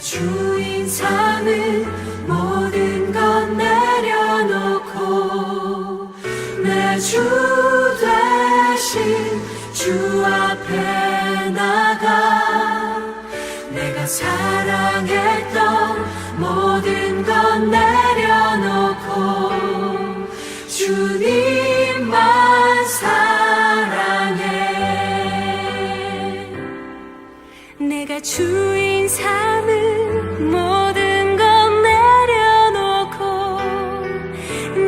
주인 삼은 모든 것 내려놓고 내 주 되신 주 앞에 나가 내가 사랑했던 모든 것 내려놓고 주님만 사랑해. 내가 주인 삼은 모든 것 내려놓고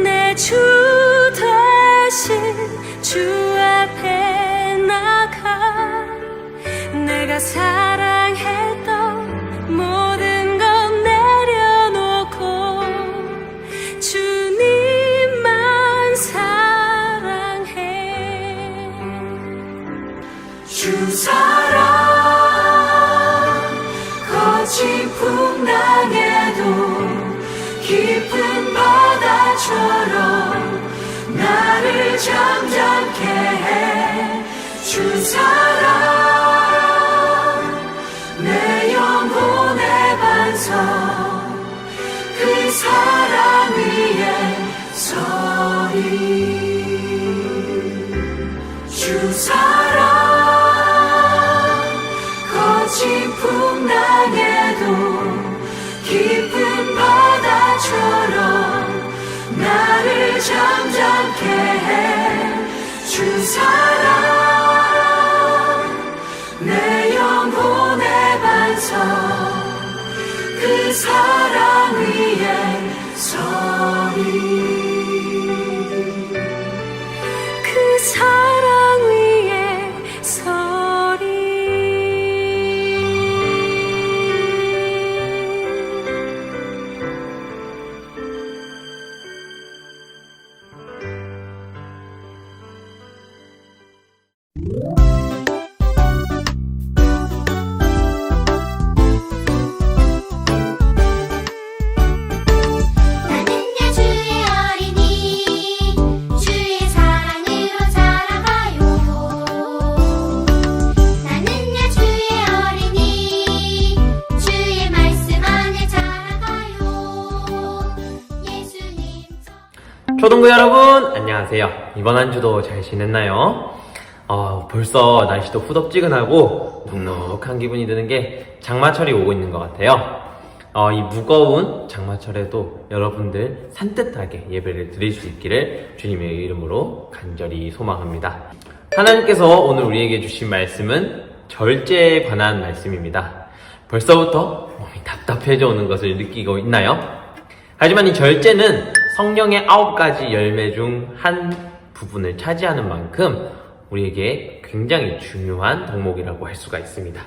내 주 되신 주 앞에 나가 내가 사랑했던 모든 것 내려놓고 주님만 사랑해. 주 사랑 거친 풍랑에도 깊은 바다처럼 나를 잠잠케 해. 주 사랑 내 영혼의 반석 그 사랑 위에 서리. 주 사랑 거친 풍랑에도 깊은 바다처럼 나를 잠잠케 해. 주 사랑 내 영혼의 반석 그 사랑 위에 서리. 그 사랑 위에 서리. 초등부 여러분 안녕하세요. 이번 한 주도 잘 지냈나요? 벌써 날씨도 후덥지근하고 눅눅한 기분이 드는 게 장마철이 오고 있는 것 같아요. 이 무거운 장마철에도 여러분들 산뜻하게 예배를 드릴 수 있기를 주님의 이름으로 간절히 소망합니다. 하나님께서 오늘 우리에게 주신 말씀은 절제에 관한 말씀입니다. 벌써부터 몸이 답답해져 오는 것을 느끼고 있나요? 하지만 이 절제는 성령의 9가지 열매 중 한 부분을 차지하는 만큼 우리에게 굉장히 중요한 덕목이라고 할 수가 있습니다.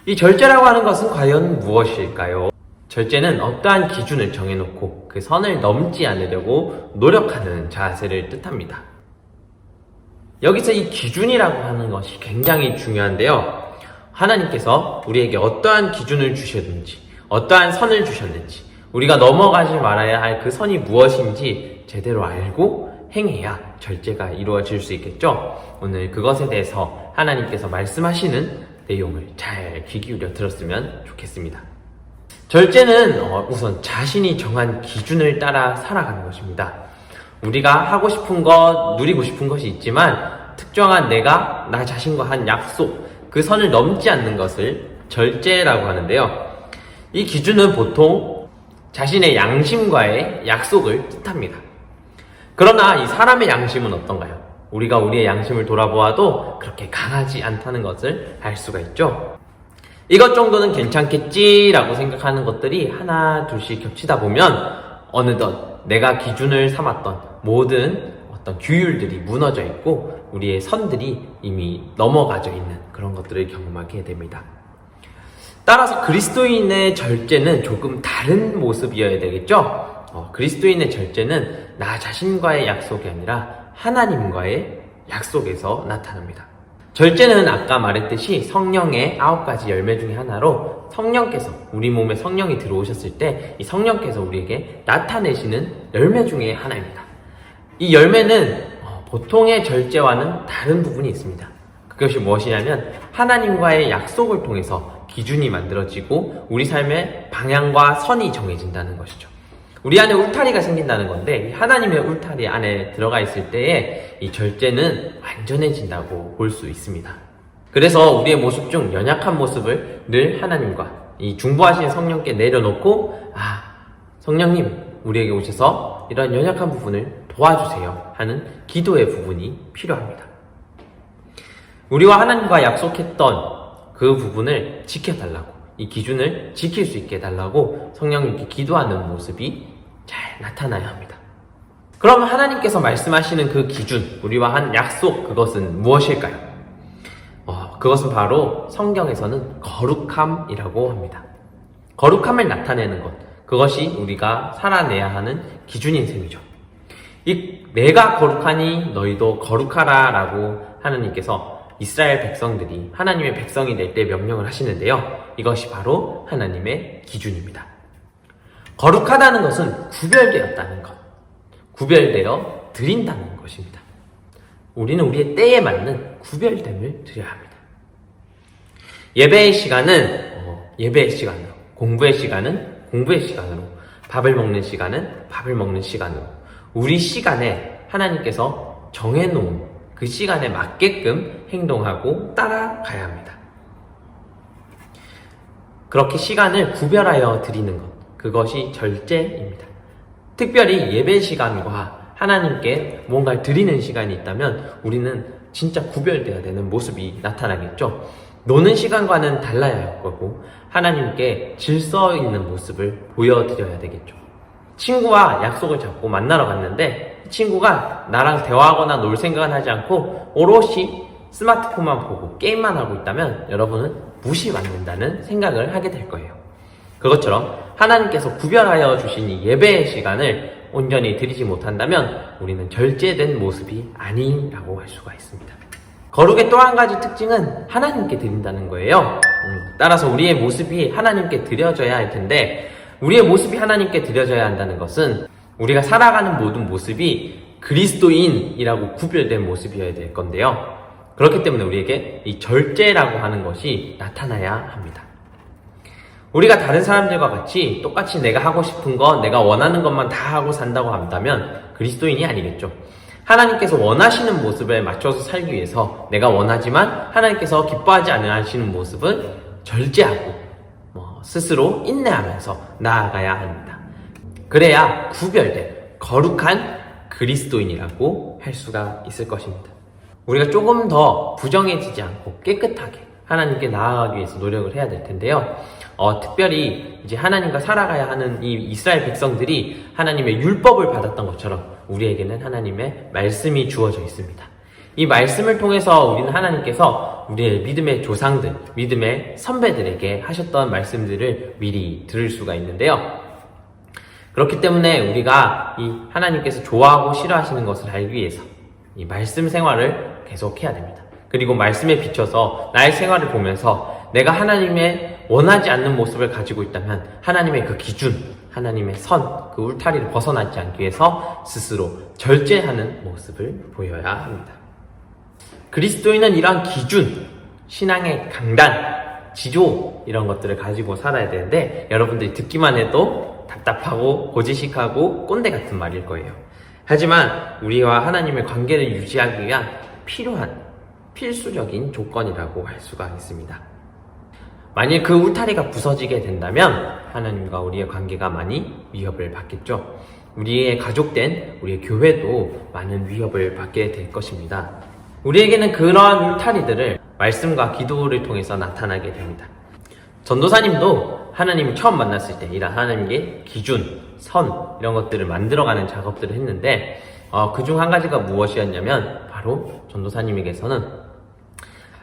이 절제라고 하는 것은 과연 무엇일까요? 절제는 어떠한 기준을 정해놓고 그 선을 넘지 않으려고 노력하는 자세를 뜻합니다. 여기서 이 기준이라고 하는 것이 굉장히 중요한데요. 하나님께서 우리에게 어떠한 기준을 주셨는지, 어떠한 선을 주셨는지, 우리가 넘어가지 말아야 할 그 선이 무엇인지 제대로 알고 행해야 절제가 이루어질 수 있겠죠? 오늘 그것에 대해서 하나님께서 말씀하시는 내용을 잘 귀 기울여 들었으면 좋겠습니다. 절제는 우선 자신이 정한 기준을 따라 살아가는 것입니다. 우리가 하고 싶은 것, 누리고 싶은 것이 있지만 특정한 내가 나 자신과 한 약속, 그 선을 넘지 않는 것을 절제라고 하는데요. 이 기준은 보통 자신의 양심과의 약속을 뜻합니다. 그러나 이 사람의 양심은 어떤가요? 우리가 우리의 양심을 돌아보아도 그렇게 강하지 않다는 것을 알 수가 있죠. 이것 정도는 괜찮겠지라고 생각하는 것들이 하나 둘씩 겹치다 보면 어느덧 내가 기준을 삼았던 모든 어떤 규율들이 무너져 있고 우리의 선들이 이미 넘어가져 있는 그런 것들을 경험하게 됩니다. 따라서 그리스도인의 절제는 조금 다른 모습이어야 되겠죠? 그리스도인의 절제는 나 자신과의 약속이 아니라 하나님과의 약속에서 나타납니다. 절제는 아까 말했듯이 성령의 9가지 열매 중에 하나로 성령께서 우리 몸에 성령이 들어오셨을 때 이 성령께서 우리에게 나타내시는 열매 중에 하나입니다. 이 열매는 보통의 절제와는 다른 부분이 있습니다. 그것이 무엇이냐면 하나님과의 약속을 통해서 기준이 만들어지고 우리 삶의 방향과 선이 정해진다는 것이죠. 우리 안에 울타리가 생긴다는 건데, 이 하나님의 울타리 안에 들어가 있을 때에 이 절제는 완전해진다고 볼 수 있습니다. 그래서 우리의 모습 중 연약한 모습을 늘 하나님과 이 중보하신 성령께 내려놓고, 성령님 우리에게 오셔서 이런 연약한 부분을 도와주세요 하는 기도의 부분이 필요합니다. 우리와 하나님과 약속했던 그 부분을 지켜달라고, 이 기준을 지킬 수 있게 해달라고 성령님께 기도하는 모습이 잘 나타나야 합니다. 그럼 하나님께서 말씀하시는 그 기준, 우리와 한 약속, 그것은 무엇일까요? 그것은 바로 성경에서는 거룩함이라고 합니다. 거룩함을 나타내는 것, 그것이 우리가 살아내야 하는 기준인 셈이죠. 내가 거룩하니 너희도 거룩하라 라고 하나님께서 이스라엘 백성들이 하나님의 백성이 될 때 명령을 하시는데요, 이것이 바로 하나님의 기준입니다. 거룩하다는 것은 구별되었다는 것, 구별되어 드린다는 것입니다. 우리는 우리의 때에 맞는 구별됨을 드려야 합니다. 예배의 시간은 예배의 시간으로, 공부의 시간은 공부의 시간으로, 밥을 먹는 시간은 밥을 먹는 시간으로, 우리 시간에 하나님께서 정해놓은 그 시간에 맞게끔 행동하고 따라가야 합니다. 그렇게 시간을 구별하여 드리는 것, 그것이 절제입니다. 특별히 예배 시간과 하나님께 뭔가를 드리는 시간이 있다면 우리는 진짜 구별되어야 되는 모습이 나타나겠죠. 노는 시간과는 달라야 할 거고 하나님께 질서 있는 모습을 보여드려야 되겠죠. 친구와 약속을 잡고 만나러 갔는데 친구가 나랑 대화하거나 놀 생각은 하지 않고 오롯이 스마트폰만 보고 게임만 하고 있다면 여러분은 무시받는다는 생각을 하게 될 거예요. 그것처럼 하나님께서 구별하여 주신 이 예배의 시간을 온전히 드리지 못한다면 우리는 절제된 모습이 아니라고 할 수가 있습니다. 거룩의 또 한 가지 특징은 하나님께 드린다는 거예요. 따라서 우리의 모습이 하나님께 드려져야 할 텐데, 우리의 모습이 하나님께 드려져야 한다는 것은 우리가 살아가는 모든 모습이 그리스도인이라고 구별된 모습이어야 될 건데요, 그렇기 때문에 우리에게 이 절제라고 하는 것이 나타나야 합니다. 우리가 다른 사람들과 같이 똑같이 내가 하고 싶은 것, 내가 원하는 것만 다 하고 산다고 한다면 그리스도인이 아니겠죠. 하나님께서 원하시는 모습에 맞춰서 살기 위해서 내가 원하지만 하나님께서 기뻐하지 않으시는 모습은 절제하고 스스로 인내하면서 나아가야 합니다. 그래야 구별된 거룩한 그리스도인이라고 할 수가 있을 것입니다. 우리가 조금 더 부정해지지 않고 깨끗하게 하나님께 나아가기 위해서 노력을 해야 될 텐데요. 특별히 이제 하나님과 살아가야 하는 이 이스라엘 백성들이 하나님의 율법을 받았던 것처럼 우리에게는 하나님의 말씀이 주어져 있습니다. 이 말씀을 통해서 우리는 하나님께서 우리의 믿음의 조상들, 믿음의 선배들에게 하셨던 말씀들을 미리 들을 수가 있는데요. 그렇기 때문에 우리가 이 하나님께서 좋아하고 싫어하시는 것을 알기 위해서 이 말씀 생활을 계속해야 됩니다. 그리고 말씀에 비춰서 나의 생활을 보면서 내가 하나님의 원하지 않는 모습을 가지고 있다면 하나님의 그 기준, 하나님의 선, 그 울타리를 벗어나지 않기 위해서 스스로 절제하는 모습을 보여야 합니다. 그리스도인은 이러한 기준, 신앙의 강단, 지조 이런 것들을 가지고 살아야 되는데 여러분들이 듣기만 해도 답답하고 고지식하고 꼰대 같은 말일 거예요. 하지만 우리와 하나님의 관계를 유지하기 위한 필요한 필수적인 조건이라고 할 수가 있습니다. 만일 그 울타리가 부서지게 된다면 하나님과 우리의 관계가 많이 위협을 받겠죠. 우리의 가족된 우리의 교회도 많은 위협을 받게 될 것입니다. 우리에게는 그러한 울타리들을 말씀과 기도를 통해서 나타나게 됩니다. 전도사님도 하나님을 처음 만났을 때 이런 하나님의 기준, 선 이런 것들을 만들어가는 작업들을 했는데 그중 한 가지가 무엇이었냐면 바로 전도사님에게서는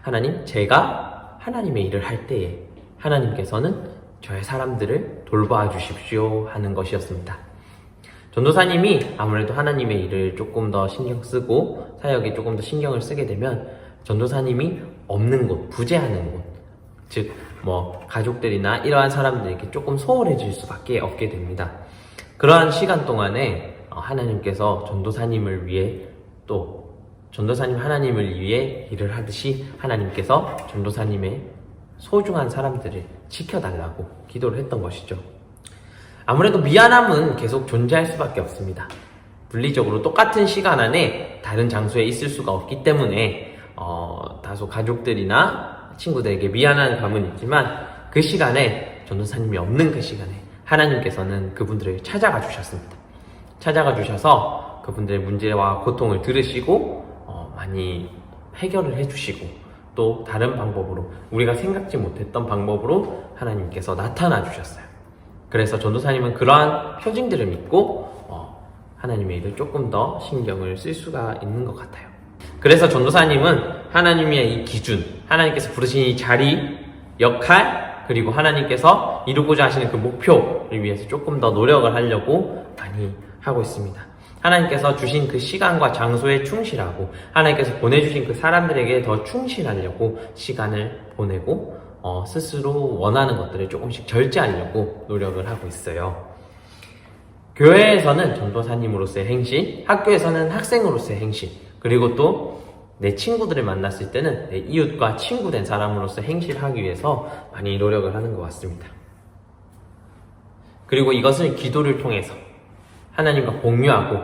하나님, 제가 하나님의 일을 할 때에 하나님께서는 저의 사람들을 돌봐 주십시오 하는 것이었습니다. 전도사님이 아무래도 하나님의 일을 조금 더 신경 쓰고 사역에 조금 더 신경을 쓰게 되면 전도사님이 없는 곳, 부재하는 곳, 즉 가족들이나 이러한 사람들에게 조금 소홀해질 수밖에 없게 됩니다. 그러한 시간 동안에 하나님께서 전도사님을 위해 또 전도사님 하나님을 위해 일을 하듯이 하나님께서 전도사님의 소중한 사람들을 지켜달라고 기도를 했던 것이죠. 아무래도 미안함은 계속 존재할 수밖에 없습니다. 물리적으로 똑같은 시간 안에 다른 장소에 있을 수가 없기 때문에 다소 가족들이나 친구들에게 미안한 감은 있지만 그 시간에 전도사님이 없는 그 시간에 하나님께서는 그분들을 찾아가 주셨습니다. 찾아가 주셔서 그분들의 문제와 고통을 들으시고 많이 해결을 해주시고 또 다른 방법으로 우리가 생각지 못했던 방법으로 하나님께서 나타나 주셨어요. 그래서 전도사님은 그러한 표징들을 믿고 하나님의 일을 조금 더 신경을 쓸 수가 있는 것 같아요. 그래서 전도사님은 하나님의 이 기준, 하나님께서 부르신 이 자리, 역할, 그리고 하나님께서 이루고자 하시는 그 목표를 위해서 조금 더 노력을 하려고 많이 하고 있습니다. 하나님께서 주신 그 시간과 장소에 충실하고 하나님께서 보내주신 그 사람들에게 더 충실하려고 시간을 보내고 스스로 원하는 것들을 조금씩 절제하려고 노력을 하고 있어요. 교회에서는 전도사님으로서의 행실, 학교에서는 학생으로서의 행실, 그리고 또 내 친구들을 만났을 때는 내 이웃과 친구된 사람으로서 행실하기 위해서 많이 노력을 하는 것 같습니다. 그리고 이것을 기도를 통해서 하나님과 공유하고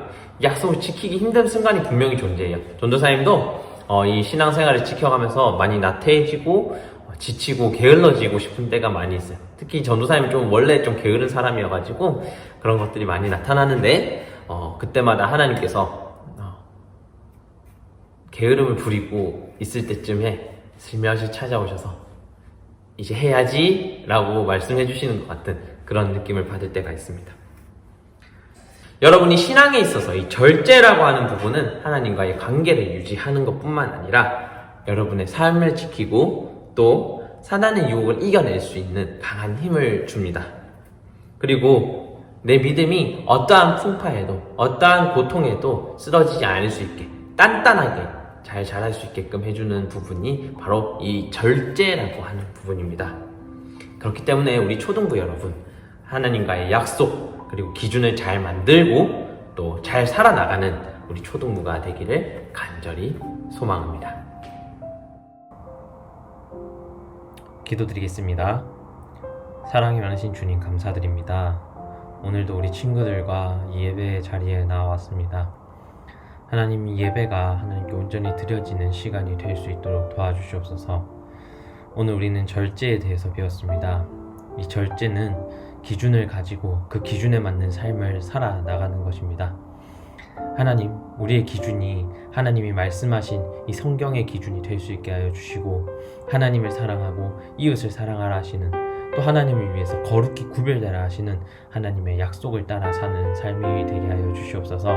약속을 지키기 힘든 순간이 분명히 존재해요. 전도사님도 이 신앙생활을 지켜가면서 많이 나태해지고 지치고 게을러지고 싶은 때가 많이 있어요. 특히 전도사님은 원래 좀 게으른 사람이어가지고 그런 것들이 많이 나타나는데 그때마다 하나님께서 게으름을 부리고 있을 때쯤에 슬며시 찾아오셔서 이제 해야지 라고 말씀해 주시는 것 같은 그런 느낌을 받을 때가 있습니다. 여러분이 신앙에 있어서 이 절제라고 하는 부분은 하나님과의 관계를 유지하는 것뿐만 아니라 여러분의 삶을 지키고 또 사단의 유혹을 이겨낼 수 있는 강한 힘을 줍니다. 그리고 내 믿음이 어떠한 풍파에도 어떠한 고통에도 쓰러지지 않을 수 있게 단단하게 잘 자랄 수 있게끔 해주는 부분이 바로 이 절제라고 하는 부분입니다. 그렇기 때문에 우리 초등부 여러분, 하나님과의 약속 그리고 기준을 잘 만들고 또 잘 살아나가는 우리 초등부가 되기를 간절히 소망합니다. 기도드리겠습니다. 사랑이 많으신 주님 감사드립니다. 오늘도 우리 친구들과 이 예배 자리에 나왔습니다. 하나님, 이 예배가 하나님께 온전히 드려지는 시간이 될 수 있도록 도와주시옵소서. 오늘 우리는 절제에 대해서 배웠습니다. 이 절제는 기준을 가지고 그 기준에 맞는 삶을 살아나가는 것입니다. 하나님, 우리의 기준이 하나님이 말씀하신 이 성경의 기준이 될 수 있게 하여 주시고 하나님을 사랑하고 이웃을 사랑하라 하시는 또 하나님을 위해서 거룩히 구별되라 하시는 하나님의 약속을 따라 사는 삶이 되게 하여 주시옵소서.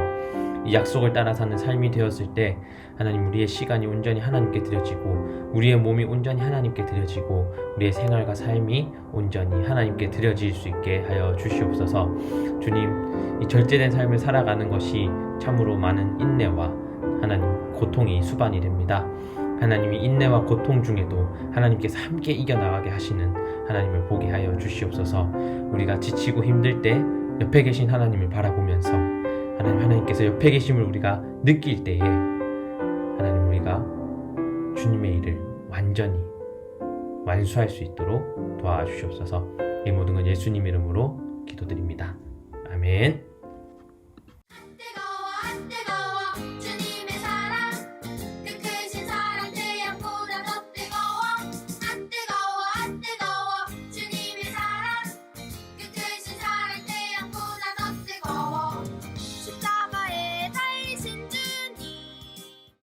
이 약속을 따라 사는 삶이 되었을 때 하나님, 우리의 시간이 온전히 하나님께 드려지고 우리의 몸이 온전히 하나님께 드려지고 우리의 생활과 삶이 온전히 하나님께 드려질 수 있게 하여 주시옵소서. 주님, 이 절제된 삶을 살아가는 것이 참으로 많은 인내와 하나님 고통이 수반이 됩니다. 하나님이 인내와 고통 중에도 하나님께서 함께 이겨나가게 하시는 하나님을 보게 하여 주시옵소서. 우리가 지치고 힘들 때 옆에 계신 하나님을 바라보면서 하나님께서 옆에 계심을 우리가 느낄 때에 하나님, 우리가 주님의 일을 완전히 완수할 수 있도록 도와주시옵소서. 이 모든 건 예수님 이름으로 기도드립니다. 아멘.